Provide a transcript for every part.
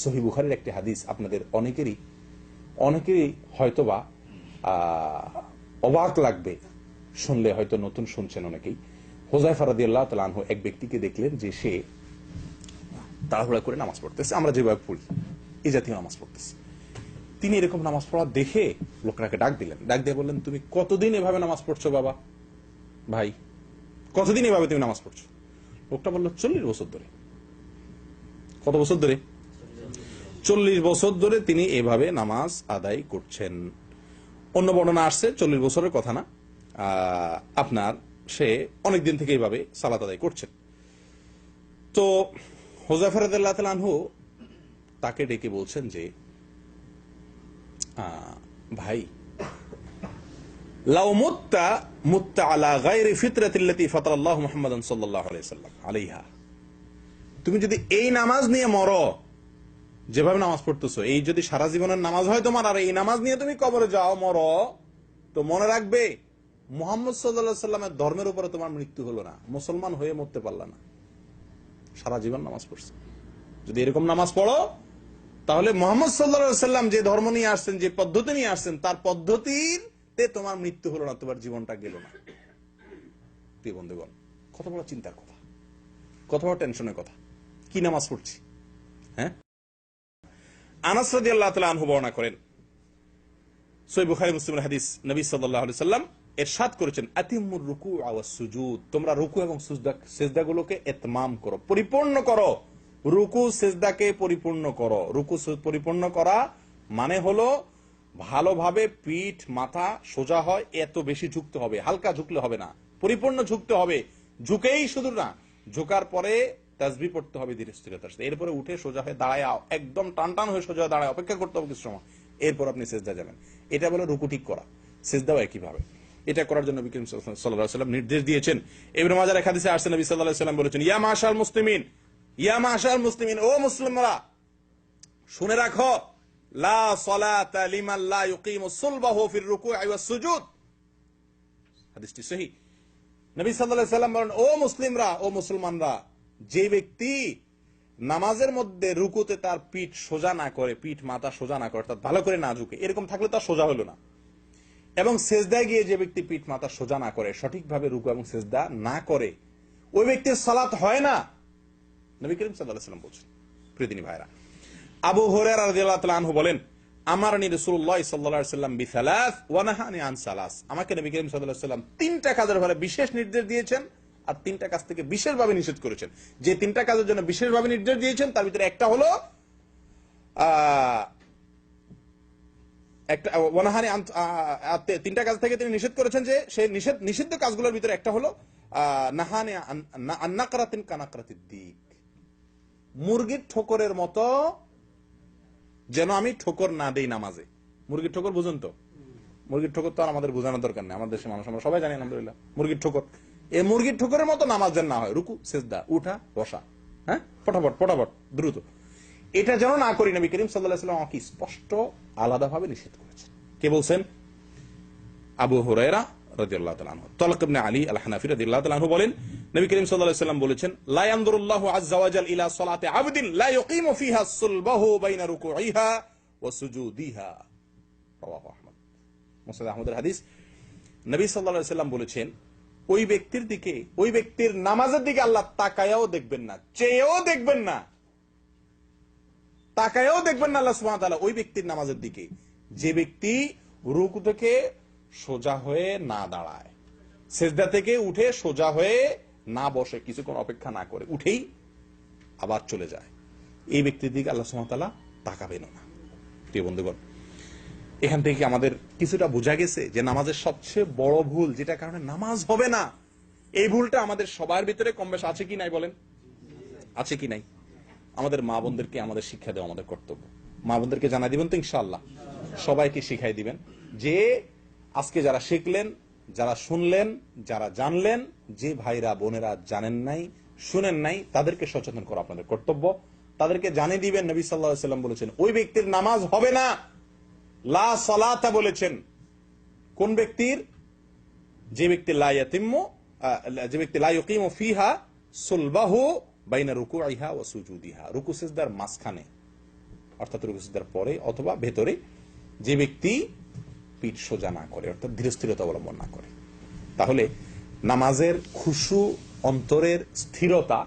সহিহ বুখারীর একটি হাদিস, আপনাদের অনেকেরই হয়তোবা অবাক লাগবে শুনলে, হয়তো নতুন শুনছেন অনেকেই। হুযায়ফা রাদিয়াল্লাহু তাআলা আনহু এক ব্যক্তিকে দেখলেন যে সে তাড়াহুড়া করে নামাজ পড়তেছে, আমরা যেভাবে পড়ি এই জাতীয় নামাজ পড়তেছে। তিনি এরকম নামাজ পড়া দেখে লোকটাকে ডাক দিলেন, ডাক দিয়ে বললেন, তুমি কতদিন এভাবে নামাজ পড়ছো বাবা, ভাই কতদিন এভাবে তুমি নামাজ পড়ছো? লোকটা বলল 40 বছর ধরে। কত বছর ধরে? 40 বছর ধরে তিনি এভাবে নামাজ আদায় করছেন। অন্য বর্ণনা আসছে 40 বছরের কথা না, আপনার সে অনেকদিন থেকে এইভাবে সালাত আদায় করছেন। তো হুযায়ফা রাদিয়াল্লাহু তাআলা আনহু তাকে ডেকে বলছেন যে, ভাই, লাউ মুত্তা আলা গায়রি ফিতরাতিল্লাতী ফাতারাল্লাহু মুহাম্মাদান সাল্লাল্লাহু আলাইহি ওয়াসাল্লাম আলাইহা, তুমি যদি এই নামাজ নিয়ে মরো, যেভাবে নামাজ পড়তেছো, এই যদি সারা জীবনের নামাজ হয় তোমার, আর এই নামাজ নিয়ে তুমি কবরে যাও, মরো, তো মনে রাখবে মুহাম্মদ সাল্লাল্লাহু আলাইহি ওয়াসাল্লামের ধর্মের উপরে তোমার মৃত্যু হলো না, মুসলমান হয়ে মরতে পারলা না, সারা জীবন নামাজ পড়ছো। যদি এরকম নামাজ পড়ো, তাহলে মুহাম্মদ সাল্লাল্লাহু আলাইহি ওয়াসাল্লাম যে ধর্ম নিয়ে আসছেন, যে পদ্ধতি নিয়ে আসছেন, তার পদ্ধতিতে তোমার মৃত্যু হলো না, তোমার জীবনটা গেল না। প্রিয় বন্ধুগণ, কত বড় চিন্তার কথা, কত বড় টেনশনের কথা। কি নামাজ পড়ছি? হ্যাঁ, আনাস রাদিয়াল্লাহু তাআলা আনহু বর্ণনা করেন, সহিহ বুখারী মুসলিমের হাদিস, নবী সাল্লাল্লাহু আলাইহি সাল্লাম ইরশাদ করেছেন, আতিমুর রুকু ওয়াস সুজুদ, তোমরা রুকু এবং সিজদাগুলোকে ইতমাম করো, পরিপূর্ণ করো। রুকু সিজদাকে পরিপূর্ণ করো। রুকু পরিপূর্ণ করা মানে হলো ভালোভাবে পিঠ মাথা সোজা হয়, এত বেশি ঝুঁকতে হবে, হালকা ঝুঁকলে হবে না, পরিপূর্ণ ঝুঁকতে হবে। ঝুঁকেই শুধু না, ঝুঁকার পরে তাসবিহ পড়তে হবে ধীরে স্থিরতার সাথে, এরপরে উঠে সোজা হয়ে দাঁড়ায়, একদম টান হয়ে সোজা দাঁড়ায় অপেক্ষা করতে হবে কিছু সময়, এরপর আপনি সিজদা যাবেন। এটা বলে রুকু ঠিক করা। সিজদাও একইভাবে। এটা করার জন্য নবী করিম সাল্লাল্লাহু আলাইহি ওয়াসাল্লাম নির্দেশ দিয়েছেন। ইবনে মাজাহ এর হাদিসে আসছে, নবী সাল্লাল্লাহু আলাইহি ওয়াসাল্লাম বলেছেন, ইয়া মাশাআল মুসলিমিন, ইয়া মাশাআল মুসলিমিন, ও মুসলিমরা শুনে রাখো, লা সালাতা লিমান লা ইউকিমু সুলবাহু ফির রুকু'i ওয়াস সুজুদ। হাদিসটি সহিহ। নবী সাল্লাল্লাহু আলাইহি ওয়াসাল্লাম বলেন, ও মুসলিমরা, ও মুসলমানরা, যে ব্যক্তি নামাজের মধ্যে রুকুতে তার পিঠ সোজা না করে, পিঠ মাথা সোজা না করে, অর্থাৎ ভালো করে না ঝুঁকে, এরকম থাকলে তার সোজা হলো না। এবং সেজদায় গিয়ে যে ব্যক্তি পিঠ মাথা সোজা না করে, সঠিকভাবে রুকু এবং সেজদা না করে, ওই ব্যক্তির সালাত হয় না, নবী করিম সাল্লাল্লাহু আলাইহি ওয়াসাল্লাম বলছেন। প্রিয়দিনী ভাইরা, আবু হুরায়রা রাদিয়াল্লাহু তাআলা আনহু বলেন, আমারনি রাসূলুল্লাহ সাল্লাল্লাহু আলাইহি ওয়াসাল্লাম বিসালাস ওয়া নাহানি আন সালাস, আমাকে নবী করিম সাল্লাল্লাহু আলাইহি ওয়াসাল্লাম 3টা কাজের ব্যাপারে বিশেষ নির্দেশ দিয়েছেন, আর 3টা কাজ থেকে বিশেষভাবে নিষেধ করেছেন। যে 3টা কাজের জন্য বিশেষভাবে নির্দেশ দিয়েছেন, তার ভিতরে একটা হলো ওয়ানাহানি, 3টা কাজ থেকে তিনি নিষেধ করেছেন, যে সেই নিষিদ্ধ কাজগুলোর ভিতরে একটা হলো নাহানি আন নাকরাতিন কানাকরাতিদ দিক, মুরগির ঠোকরের মতো যেন আমি ঠোকর না দেই নামাজে। মুরগির ঠোকর বুঝুন তো? মুরগির ঠোকর তো আর আমাদের বোঝানোর দরকার নেই, আমাদের দেশের মানুষ আমরা সবাই জানি আলহামদুলিল্লাহ মুরগির ঠোকর। এই মুরগির ঠোকরের মতো নামাজ যেন না হয়, রুকু সিজদা উঠা বসা, হ্যাঁ, ফটাফট দ্রুত, এটা যেন না করি। নবী করিম সাল্লাল্লাহু আলাইহি ওয়াসাল্লাম আমাকে স্পষ্ট আলাদাভাবে নিষেধ করেছেন। কে বলছেন? আবু হুরায়রা রাদিয়াল্লাহু তাআলা আনহু। তালক ইবনে আলী আল হানাফি রাদিয়াল্লাহু তাআলা আনহু বলেন, নবী করিম সাল্লাল্লাহু আলাইহি ওয়াসাল্লাম বলেছেন, লা ইয়ানজুরুল্লাহু আযজা ওয়া জাল ইলা সালাতি আবদিন লা ইউকিমু ফিহা সুলবাহু বাইনা রুকুইহা ওয়া সুজুদিহা। রাওয়াহু আহমদ। মুসনাদ আহমদের হাদিস। নবী সাল্লাল্লাহু আলাইহি ওয়াসাল্লাম বলেছেন, ওই ব্যক্তির দিকে, ওই ব্যক্তির নামাজের দিকে আল্লাহ তাকায়াও দেখবেন না, চেয়েও দেখবেন না, তাকায়াও দেখবেন না আল্লাহ সুবহানাহু ওয়া তাআলা ওই ব্যক্তির নামাজের দিকে, যে ব্যক্তি রুকু থেকে সোজা হয়ে না দাঁড়ায়, সিজদা থেকে উঠে সোজা হয়ে না বসে, কিছুক্ষণ অপেক্ষা না করে উঠেই আবার চলে যায়, এই ব্যক্তির দিকে আল্লাহ সুবহানাহু ওয়া তাআলা তাকাবেন না। প্রিয় বন্ধুগণ, এখান থেকে আমাদের কিছুটা বোঝা গেছে যে নামাজের সবচেয়ে বড় ভুল, যেটা কারণে নামাজ হবে না, এই ভুলটা আমাদের সবার ভিতরে কম বেশ আছে কি নাই বলেন? আছে কি নাই? আমাদের মা বোনদেরকে আমাদের শিক্ষা দেওয়া আমাদের কর্তব্য। মা বোনদেরকে জানাই দিবেন তো ইনশাআল্লাহ, সবাইকে শিখাই দিবেন, যে আজকে যারা শিখলেন, যারা শুনলেন, যারা জানলেন, যে ভাইরা বোনেরা জানেন নাই, শুনেন নাই, তাদেরকে সচেতন করা আপনাদের কর্তব্য। তাদেরকে জানিয়ে দিবেন, নবী সাল্লাল্লাহু আলাইহি ওয়াসাল্লাম বলেছেন ওই ব্যক্তির নামাজ হবে না, লা সালাতা বলেছেন। কোন ব্যক্তির? যে ব্যক্তি লা ইয়াতিমু, যে ব্যক্তি লা ইউকিমু ফিহা সুলবাহু বাইনা রুকুইহা ওয়া সুজুদিহা, রুকু সিজদার মাঝখানে অর্থাৎ রুকু সিজদার পরে অথবা ভেতরে, যে ব্যক্তি পিঠ সোজা না করে অর্থাৎ ধীরস্থিরতা অবলম্বন না করে। তাহলে নামাজের খুশু, অন্তরের স্থিরতা,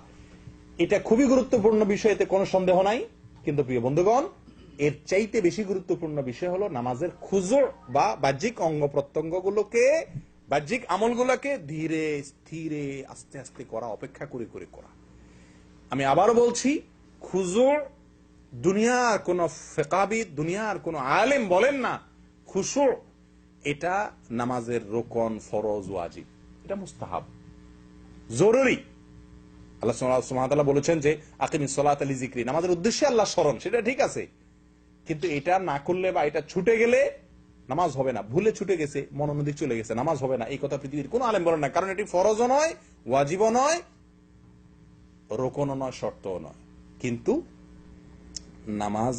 এটা খুবই গুরুত্বপূর্ণ বিষয়, এতে কোনো সন্দেহ নাই। কিন্তু প্রিয় বন্ধুগণ, এর চাইতে বেশি গুরুত্বপূর্ণ বিষয় হলো নামাজের খুজু বা বাহ্যিক অঙ্গ প্রত্যঙ্গগুলোকে, বাহ্যিক আমলগুলোকে ধীরে স্থিরে আস্তে আস্তে করা, অপেক্ষা করে করে করা। আমি আবারও বলছি, খুজু দুনিয়ার কোন ফিকহাবিদ, দুনিয়ার কোন আলেম বলেন না খুশু এটা নামাজের রোকন, ফরজ, ওয়াজিব, এটা মুস্তাহাব, জরুরি। আল্লাহ সুবহানাহু ওয়া তাআলা বলেছেন যে আকিমিস সালাতা লিযিকরি, নামাজের উদ্দেশ্যে আল্লাহ স্মরণ, সেটা ঠিক আছে, কিন্তু এটা না করলে বা এটা ছুটে গেলে নামাজ হবে না। ভুলে ছুটে গেছে, মনোনদিক চলে গেছে, নামাজ হবে না, এই কথা পৃথিবীর কোন আলেম বলেন না। কারণ এটি ফরজও নয়, ওয়াজিবও নয়, রোকনও নয়, শর্তও নয়। কিন্তু নামাজ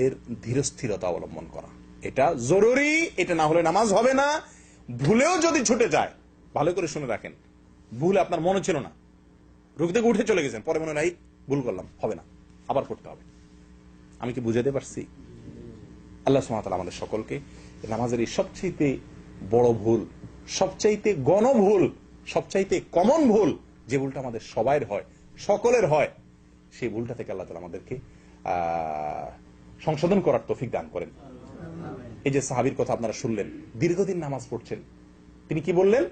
এর ধীরস্থিরতা অবলম্বন করা এটা জরুরি, এটা না হলে নামাজ হবে না। ভুলেও যদি ছুটে যায়, ভালো করে শুনে রাখেন, ভুল আপনার মনে ছিল না, রুকু থেকে উঠে চলে গেছেন, পরে মনে হয় ভুল করলাম, হবে না, আবার পড়তে হবে। আমি কি বুঝাতে পারছি? আল্লাহ সুবহানাহু ওয়া তাআলা আমাদের সকলকে নামাজের এই সবচাইতে বড় ভুল, সবচাইতে গণভুল, সবচাইতে কমন ভুল, যে ভুলটা আমাদের সবাইয়ের হয়, সকলের হয়, সেই ভুলটা থেকে আল্লাহ তাআলা আমাদেরকে সংশোধন করার তৌফিক দান করেন। এই যে সাহাবীর কথা আপনারা শুনলেন, দীর্ঘদিন নামাজ পড়ছেন, তিনি কি বললেন?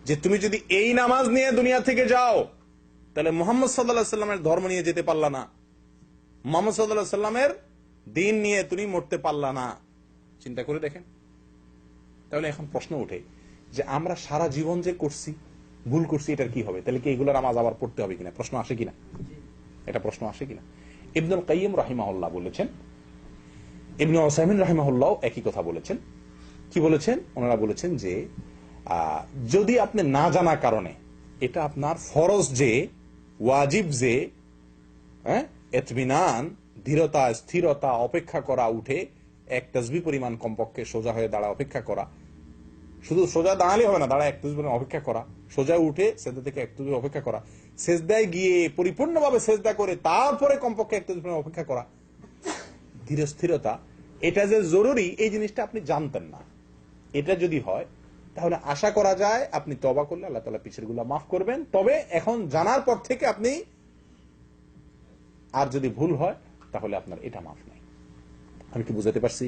যে তুমি যদি এই নামাজ নিয়ে দুনিয়া থেকে যাও, তাহলে মুহাম্মদ সাল্লাল্লাহু আলাইহি সাল্লামের ধর্ম নিয়ে যেতে পারলা না, মুহাম্মদ সাল্লাল্লাহু আলাইহি সাল্লামের দিন নিয়ে তুমি মরতে পারলা না। চিন্তা করে দেখেন। তাহলে এখন প্রশ্ন ওঠে যে আমরা সারা জীবন যে করছি, ভুল করছি, এটার কি হবে? তাহলে কি এগুলো নামাজ আবার পড়তে হবে কিনা? প্রশ্ন আসে কিনা? এটা প্রশ্ন আসে কিনা? ইবনুল কাইয়িম রাহিমাহুল্লাহ বলেছেন, ইবনে উসাইমিন রাহিমাহুল্লাহ একই কথা বলেছেন। কি বলেছেন? ওনারা বলেছেন যে যদি আপনি না জানা কারণে, এটা আপনার ফরজ যে, ওয়াজিব যে, ইতমিনান, ধীরতা, স্থিরতা, অপেক্ষা করা, উঠে এক তাসবিহ পরিমাণ কমপক্ষে সোজা হয়ে দাঁড়া অপেক্ষা করা, শুধু সোজা দাঁড়ালে হবে না, দাঁড়া এক তাসবিহ পরিমাণ অপেক্ষা করা, সোজা উঠে সেজদা থেকে এক তাসবিহ অপেক্ষা করা, সেজদায় গিয়ে পরিপূর্ণভাবে সেজদা করে তারপরে কমপক্ষে এক তাসবিহ পরিমাণ অপেক্ষা করা, ধীর স্থিরতা, এটা যে জরুরি এই জিনিসটা আপনি জানতেন না। এটা যদি হয় তাহলে আশা করা যায় আপনি তওবা করলে আল্লাহ তাআলা পিছের গুলো মাফ করবেন। তবে এখন জানার পর থেকে আপনি, আর যদি ভুল হয় তাহলে আপনার এটা মাফ নাই। আমি কি বুঝাতে পারছি?